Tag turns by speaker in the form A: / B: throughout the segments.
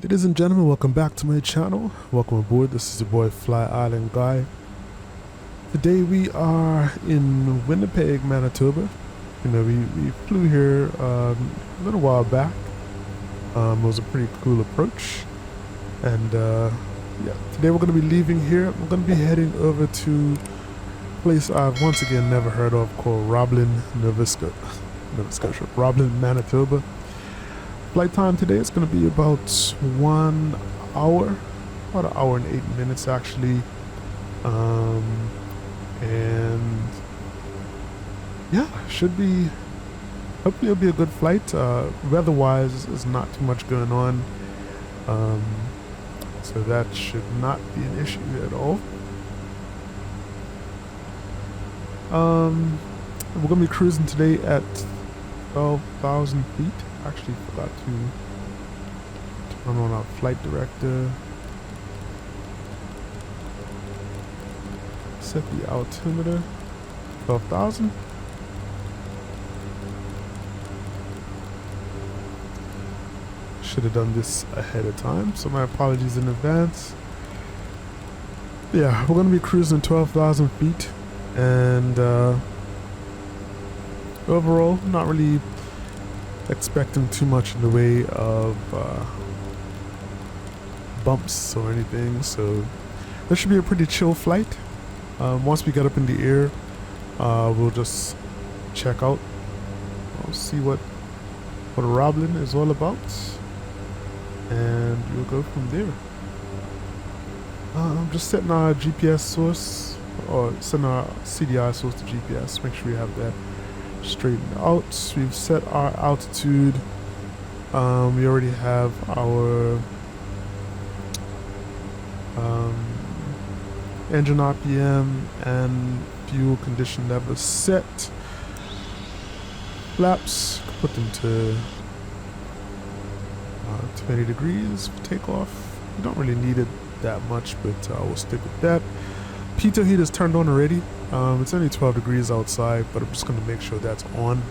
A: Ladies and gentlemen, welcome back to my channel. Welcome aboard. This is your boy FlyIsland guy. Today we are in Winnipeg, Manitoba. You know, we flew here a little while back. It was a pretty cool approach. And yeah, today we're going to be leaving here. We're going to be heading over to a place I've once again never heard of called Roblin, Nova Scotia, Roblin, Manitoba. Flight time today is going to be about 1 hour, about 1 hour and 8 minutes actually, and yeah, should be, hopefully it'll be a good flight. Weather-wise, there's not too much going on, so that should not be an issue at all. We're going to be cruising today at 12,000 feet. Actually forgot to turn on our flight director. Set the altimeter 12,000. Should have done this ahead of time, so my apologies in advance. Yeah, we're going to be cruising 12,000 feet, and overall not really expecting too much in the way of bumps or anything, so this should be a pretty chill flight. Once we get up in the air, we'll just check out. I'll see what Roblin is all about, and we'll go from there. I'm just setting our GPS source, or setting our CDI source to GPS. Make sure we have that straightened out. We've set our altitude. We already have our engine RPM and fuel condition level set. Flaps, put them to 20 degrees for takeoff. We don't really need it that much, but we'll stick with that. Pitot heat is turned on already. It's only 12 degrees outside, but I'm just going to make sure that's on,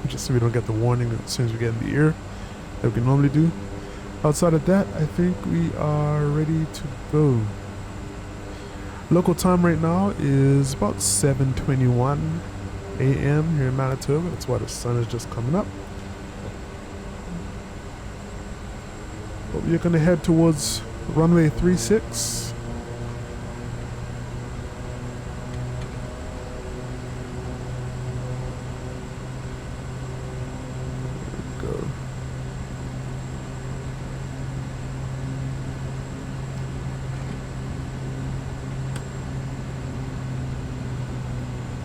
A: just so we don't get the warning as soon as we get in the air that we normally do. Outside of that, I think we are ready to go. Local time right now is about 7:21 a.m. here in Manitoba. That's why the sun is just coming up. But we're going to head towards runway 36.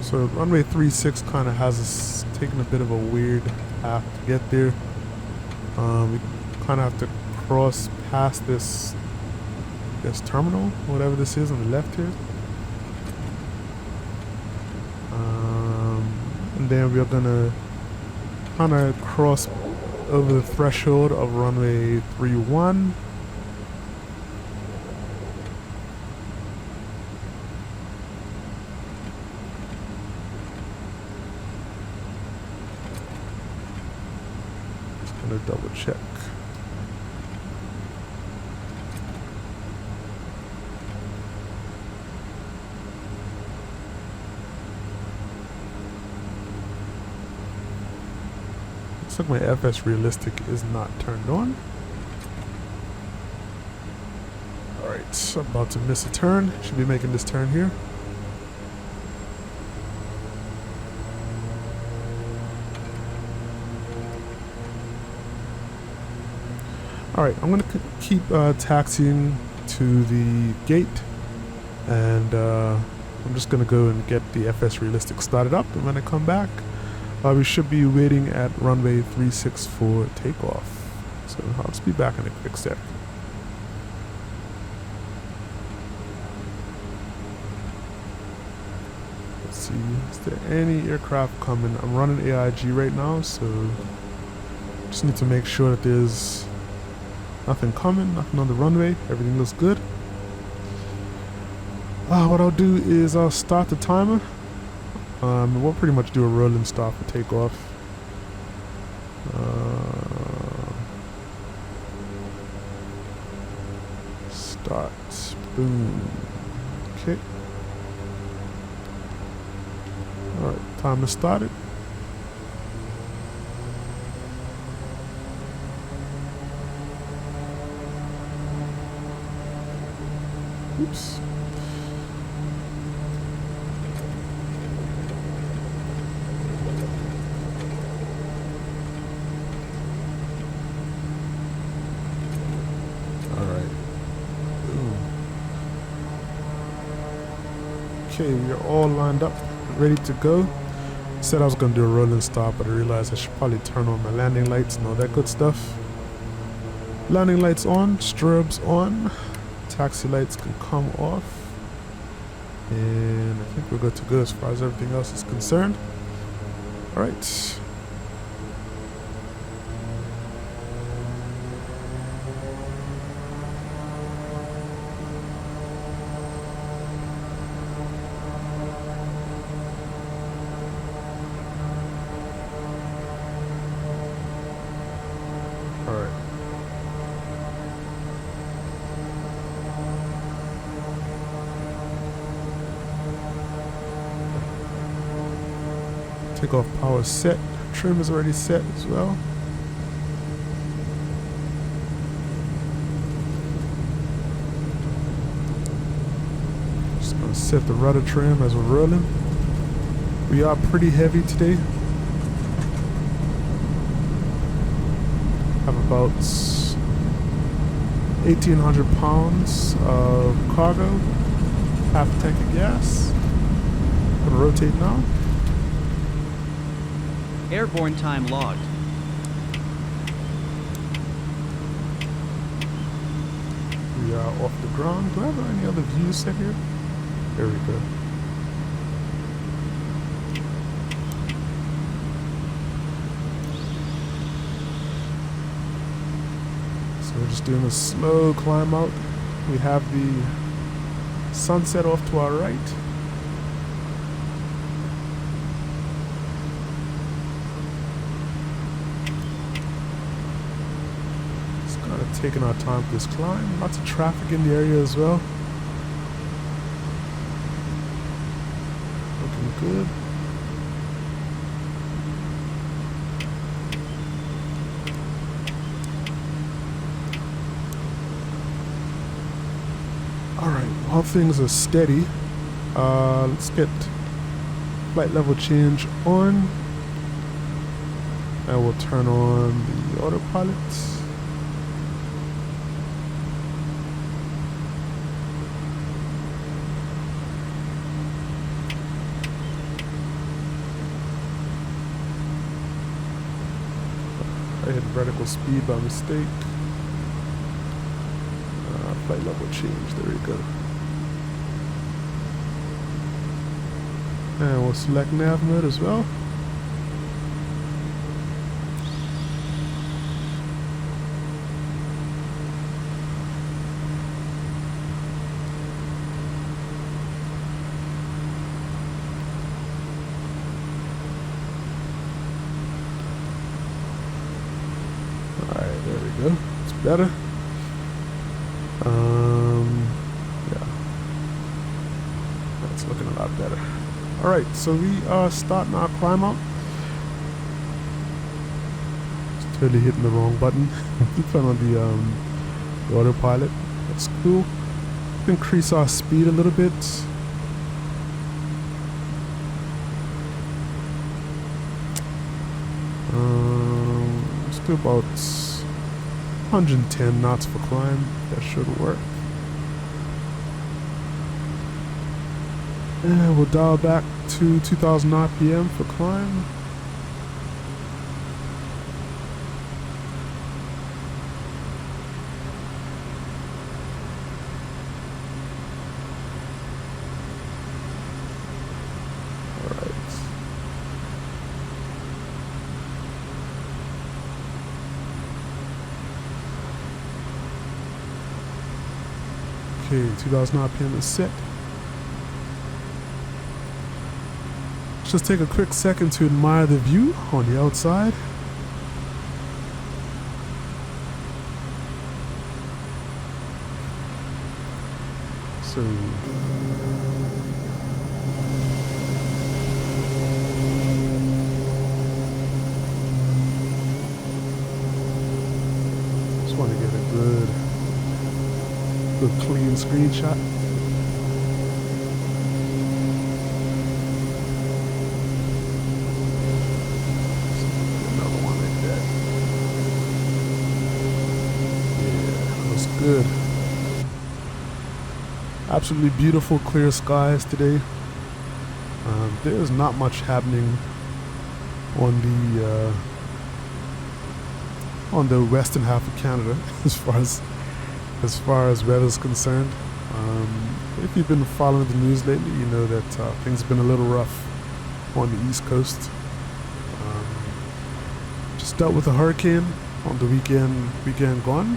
A: So runway 36 kind of has us taking a bit of a weird path to get there. We kind of have to cross past this terminal, whatever this is on the left here. And then we're gonna kind of cross over the threshold of runway 31. Double check. Looks like my FSRealistic is not turned on. Alright, I'm about to miss a turn. Should be making this turn here. Alright, I'm going to keep taxiing to the gate, and I'm just going to go and get the FSRealistic started up, and when I come back, we should be waiting at runway 36 for takeoff. So I'll just be back in a quick sec. Let's see, is there any aircraft coming? I'm running AIG right now, so just need to make sure that there's nothing coming, nothing on the runway, everything looks good. What I'll do is I'll start the timer. We'll pretty much do a rolling start for takeoff. Start. Boom. Okay. Alright, time to start it. Oops. Okay, we are all lined up, ready to go. Said I was gonna do a rolling start, but I realized I should probably turn on my landing lights and all that good stuff. Landing lights on, strobes on, taxi lights can come off. And I think we're good to go as far as everything else is concerned. All right. Takeoff power set. Trim is already set as well. Just gonna set the rudder trim as we're rolling. We are pretty heavy today. Have about 1,800 pounds of cargo, half a tank of gas. Gonna rotate now.
B: Airborne time logged.
A: We are off the ground. Do I have any other views set here? There we go. So we're just doing a slow climb out. We have the sunset off to our right. Taking our time for this climb. Lots of traffic in the area as well. Looking good. Alright, while things are steady, let's get flight level change on. And we'll turn on the autopilot. I hit vertical speed by mistake. Flight level change, there we go. And we'll select nav mode as well. Alright, there we go. It's better. Yeah. That's looking a lot better. Alright, so we are starting our climb out. Just totally hitting the wrong button. Put on the autopilot. That's cool. Increase our speed a little bit. Let's do about 110 knots for climb. That should work. And we'll dial back to 2000 RPM for climb. Okay, 2000 RPM is set. Let's just take a quick second to admire the view on the outside. So just want to get a good clean screenshot. Another one like that. Yeah, looks good. Absolutely beautiful, clear skies today. There's not much happening on the western half of Canada as far as weather is concerned. If you've been following the news lately, you know that things have been a little rough on the East Coast. Just dealt with a hurricane on the weekend gone.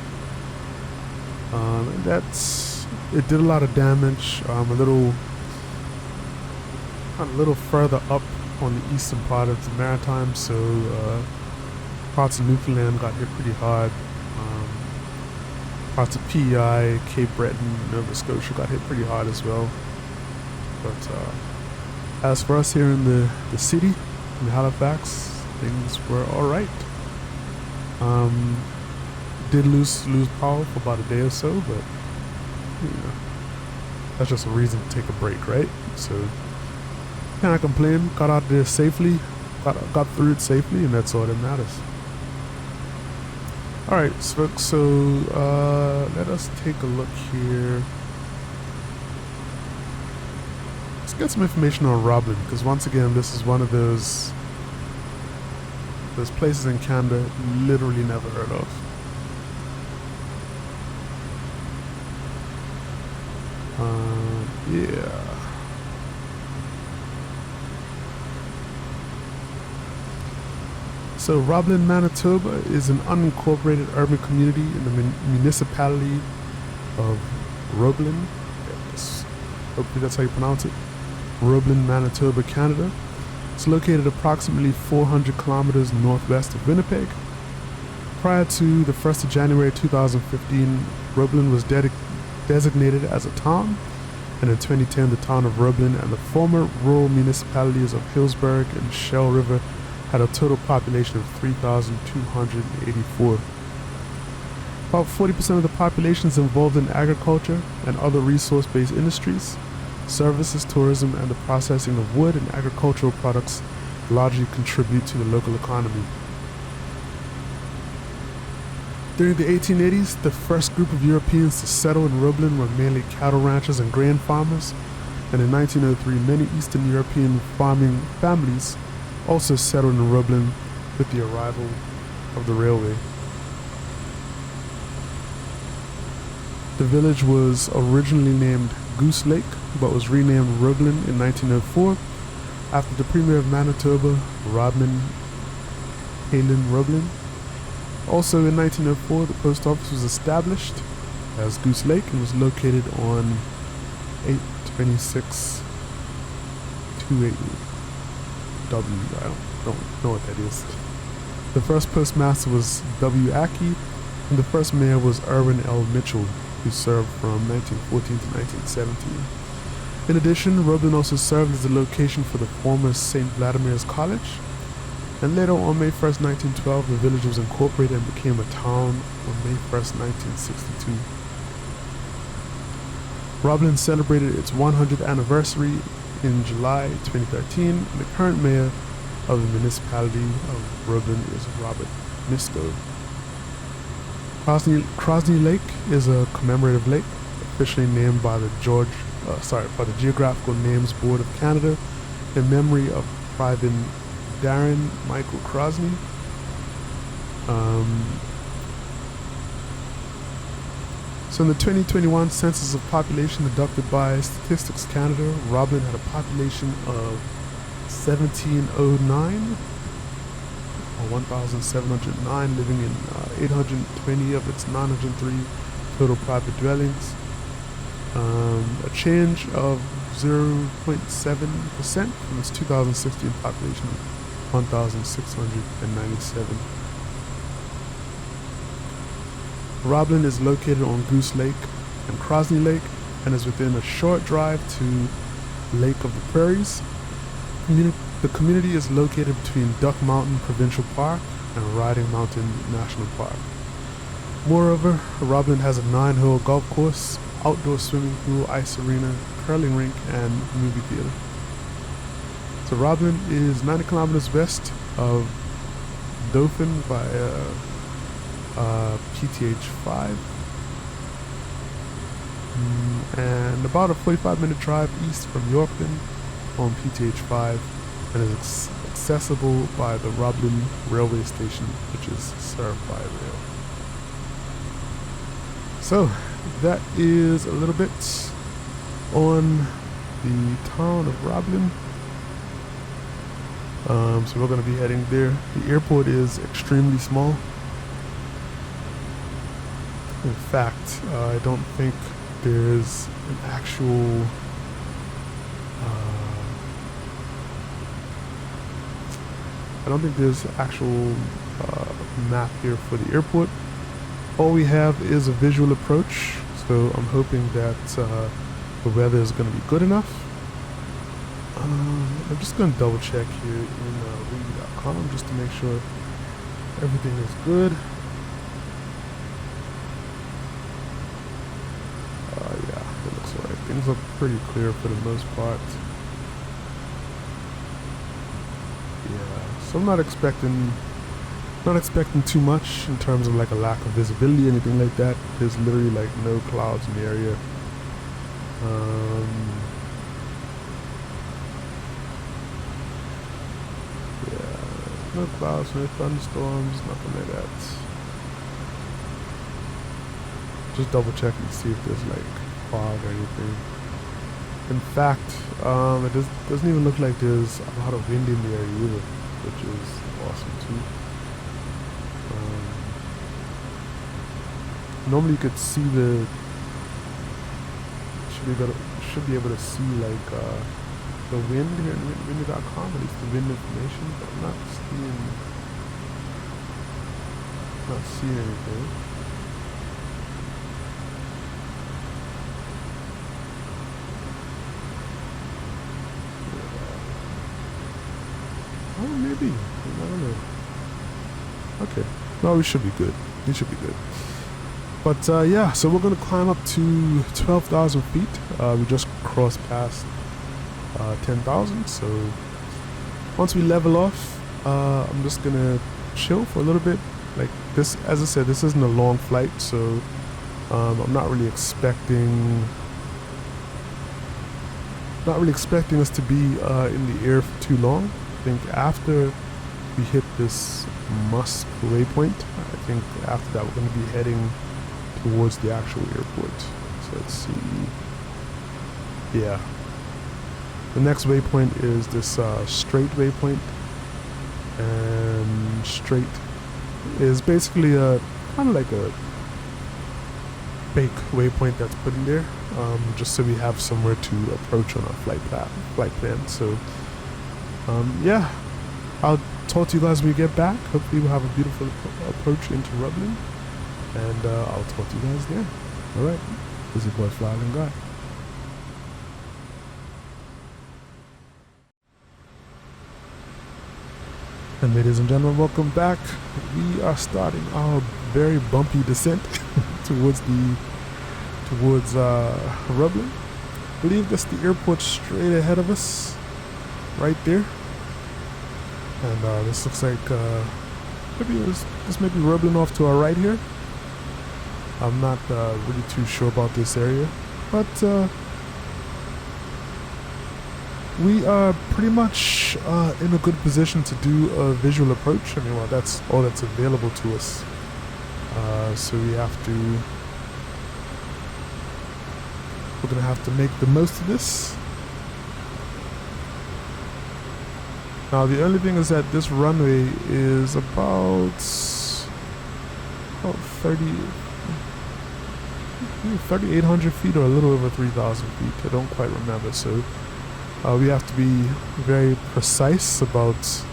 A: And it did a lot of damage. A little further up on the eastern part of the Maritime, so parts of Newfoundland got hit pretty hard. Parts of PEI, Cape Breton, Nova Scotia got hit pretty hard as well. But as for us here in the city, in Halifax, things were all right. Did lose power for about a day or so, but you know, that's just a reason to take a break, right? So can't complain. Got out there safely, got through it safely, and that's all that matters. All right, so let us take a look here. Let's get some information on Roblin, because once again, this is one of those places in Canada literally never heard of. Yeah. So Roblin, Manitoba is an unincorporated urban community in the municipality of Roblin. Hopefully that's how you pronounce it. Roblin, Manitoba, Canada. It's located approximately 400 kilometers northwest of Winnipeg. Prior to the 1st of January 2015, Roblin was designated as a town, and in 2010 the town of Roblin and the former rural municipalities of Hillsburg and Shell River had a total population of 3,284. About 40% of the population is involved in agriculture and other resource-based industries. Services, tourism, and the processing of wood and agricultural products largely contribute to the local economy. During the 1880s, the first group of Europeans to settle in Roblin were mainly cattle ranchers and grain farmers, and in 1903 many Eastern European farming families also settled in Roblin with the arrival of the railway. The village was originally named Goose Lake, but was renamed Roblin in 1904 after the Premier of Manitoba, Roblin Roblin. Also in 1904, the post office was established as Goose Lake and was located on 826 280W. I don't know what that is. The first postmaster was W. Aki, and the first mayor was Irwin L. Mitchell, who served from 1914 to 1917. In addition, Roblin also served as the location for the former St. Vladimir's College, and later on May 1st, 1912, the village was incorporated and became a town on May 1st, 1962. Roblin celebrated its 100th anniversary in July 2013, and the current mayor of the municipality of Roblin is Robert Nisko. Crosney Lake is a commemorative lake, officially named by the Geographical Names Board of Canada in memory of Private Darren Michael Crosney. So in the 2021 census of population conducted by Statistics Canada, Roblin had a population of 1,709, or 1,709, living in 820 of its 903 total private dwellings. A change of 0.7% from its 2016 population of 1,697. Roblin is located on Goose Lake and Crosney Lake and is within a short drive to Lake of the Prairies. The community is located between Duck Mountain Provincial Park and Riding Mountain National Park. Moreover, Roblin has a 9-hole golf course, outdoor swimming pool, ice arena, curling rink, and movie theater. So Roblin is 90 kilometers west of Dauphin via PTH 5, and about a 45-minute drive east from Yorkton on PTH 5, and is accessible by the Roblin railway station, which is served by rail. So that is a little bit on the town of Roblin. So we're going to be heading there. The airport is extremely small. In fact, I don't think there's an actual map here for the airport. All we have is a visual approach, so I'm hoping that the weather is going to be good enough. I'm just going to double check here in wing.com just to make sure everything is good. Yeah, it looks alright. Things look pretty clear for the most part. Yeah, so I'm not expecting too much in terms of like a lack of visibility, anything like that. There's literally like no clouds in the area. Yeah, no clouds, no thunderstorms, nothing like that. Just double check and see if there's like fog or anything. In fact, it doesn't even look like there's a lot of wind in the area either, which is awesome too. Normally you could see should be able to see like the wind here in wind.com, at least the wind information, but I'm not seeing anything. Oh, maybe. I don't know. Okay. No, we should be good. We should be good. But yeah, so we're going to climb up to 12,000 feet. We just crossed past 10,000. So once we level off, I'm just going to chill for a little bit. Like this, as I said, this isn't a long flight, so I'm not really expecting us to be in the air for too long. I think after we hit this Musk waypoint, I think after that we're going to be heading towards the actual airport. So let's see. Yeah, the next waypoint is this straight waypoint, and straight is basically a kind of like a fake waypoint that's put in there, just so we have somewhere to approach on our flight plan. So yeah, I'll talk to you guys when we get back. Hopefully we'll have a beautiful approach into Roblin, and I'll talk to you guys then. Alright, this is your boy FlyIsland Guy. And ladies and gentlemen, welcome back. We are starting our very bumpy descent towards Roblin. I believe that's the airport straight ahead of us, right there. And this looks like this may be Roblin off to our right here. I'm not really too sure about this area, but we are pretty much in a good position to do a visual approach. I mean, well, that's all that's available to us. So we're gonna have to make the most of this. Now the only thing is that this runway is about 3,800 feet or a little over 3,000 feet. I don't quite remember. So we have to be very precise about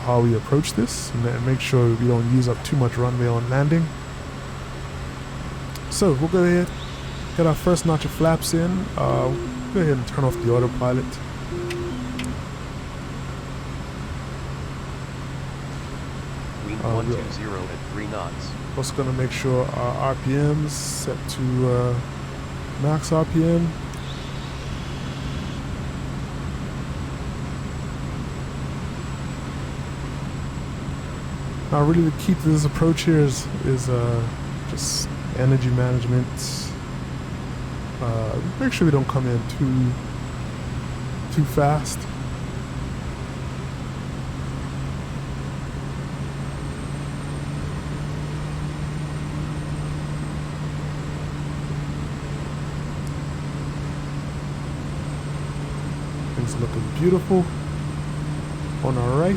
A: how we approach this, and make sure we don't use up too much runway on landing. So we'll go ahead, get our first notch of flaps in. Go ahead and turn off the autopilot.
C: Wind 120 at 3 knots.
A: Also going to make sure our RPM's set to max RPM. Now really the key to this approach here is just energy management. Make sure we don't come in too fast. Things looking beautiful on our right.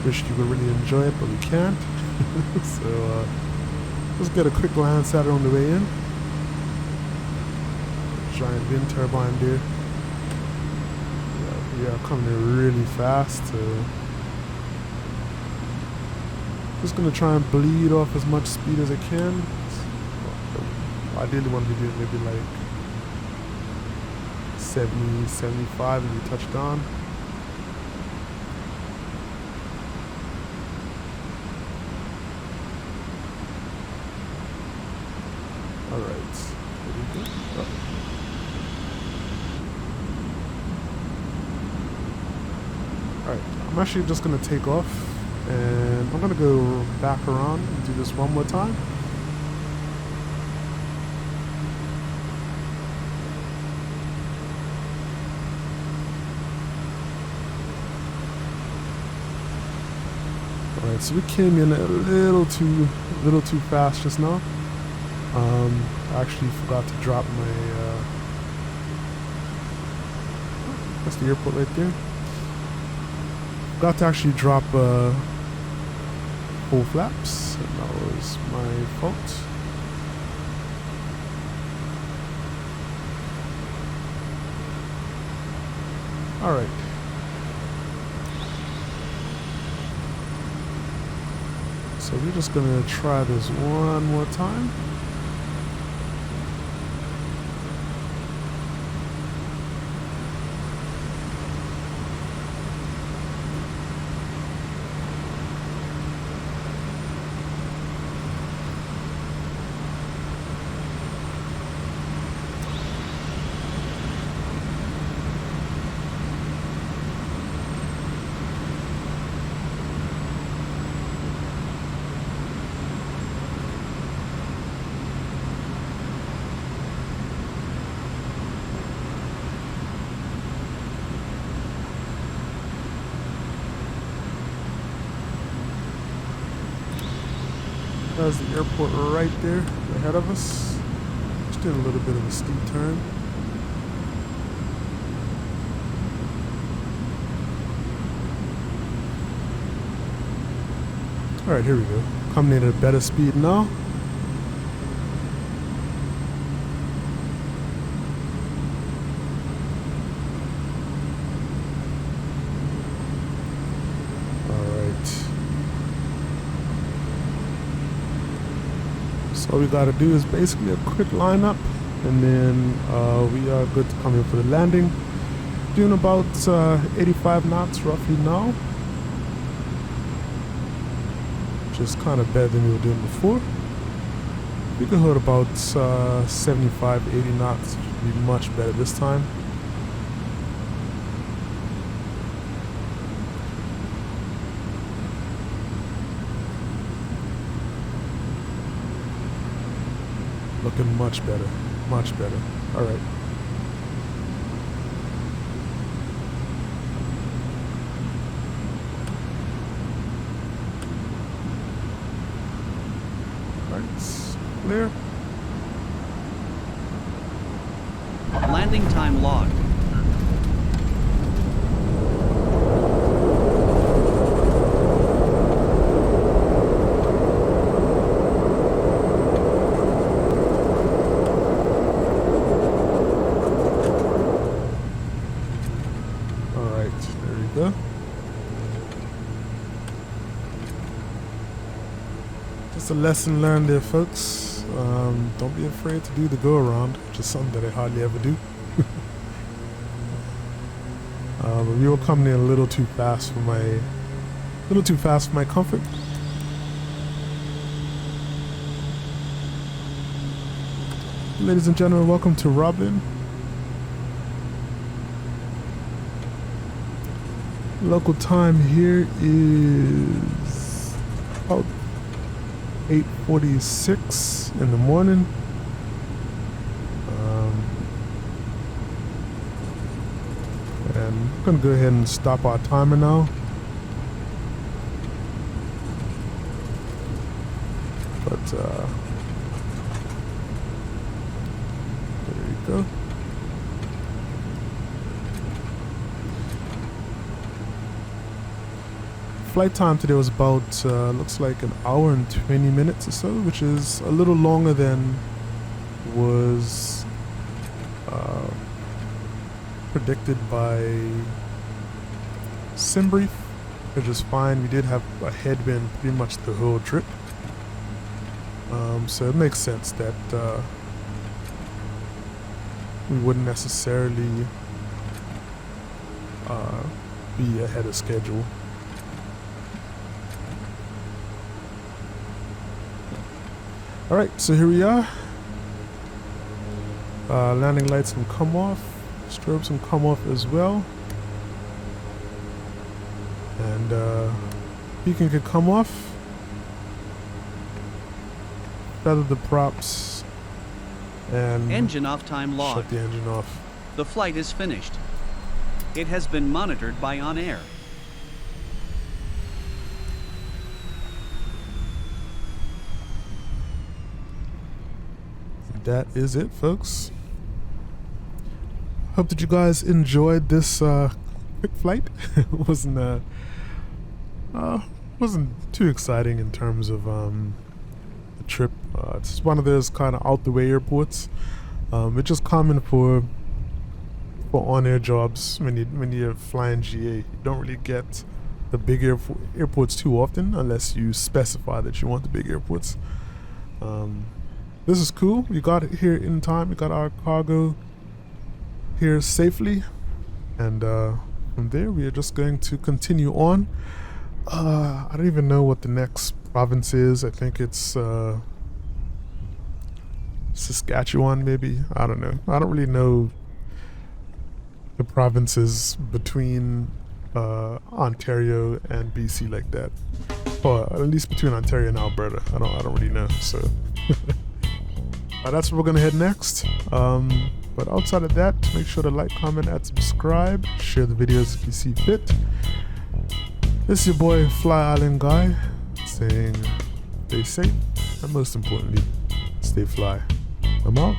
A: Wish you could really enjoy it, but we can't. So let's get a quick glance at it on the way in. Giant wind turbine there. Yeah, we are coming in really fast. Just gonna try and bleed off as much speed as I can. Ideally want to be doing maybe like 70, 75 as we touch down. Alright. Alright, I'm actually just going to take off and I'm going to go back around and do this one more time. Alright, so we came in a little too fast just now. I actually forgot to drop my that's the airport right there. Forgot to actually drop full flaps, and that was my fault. Alright. So we're just gonna try this one more time. There's the airport right there ahead of us. Just did a little bit of a steep turn. Alright, here we go. Coming in at a better speed now. All we gotta do is basically a quick lineup, and then we are good to come in for the landing. Doing about 85 knots roughly now, which is kind of better than we were doing before. We could hold about 75, 80 knots, which would be much better this time. Looking much better, much better. All right. All right, clear.
B: Landing time logged.
A: Just a lesson learned there, folks. Don't be afraid to do the go around, which is something that I hardly ever do. But we were coming in a little too fast for my comfort. Ladies and gentlemen, welcome to Roblin. Local time here is about 8:46 in the morning. And I'm gonna go ahead and stop our timer now. But there you go. Flight time today was about looks like an hour and 20 minutes or so, which is a little longer than was predicted by Simbrief, which is fine. We did have a headwind pretty much the whole trip, so it makes sense that we wouldn't necessarily be ahead of schedule. Alright, so here we are. Landing lights can come off. Strobes can come off as well. And beacon can come off. Feather the props. And
B: Engine off time
A: shut
B: logged.
A: the engine off.
B: The flight is finished. It has been monitored by On Air.
A: That is it, folks. Hope that you guys enjoyed this quick flight. It wasn't too exciting in terms of the trip. It's one of those kind of out the way airports. It's just common for on-air jobs when you're flying GA. You don't really get the big airports too often unless you specify that you want the big airports. This is cool. We got it here in time. We got our cargo here safely, and from there we are just going to continue on. I don't even know what the next province is. I think it's Saskatchewan, maybe. I don't know. I don't really know the provinces between Ontario and BC like that, or at least between Ontario and Alberta. I don't really know. So that's where we're gonna head next. But outside of that, make sure to like, comment, and subscribe. Share the videos if you see fit. This is your boy FlyIsland guy saying stay safe and most importantly, stay fly. I'm out.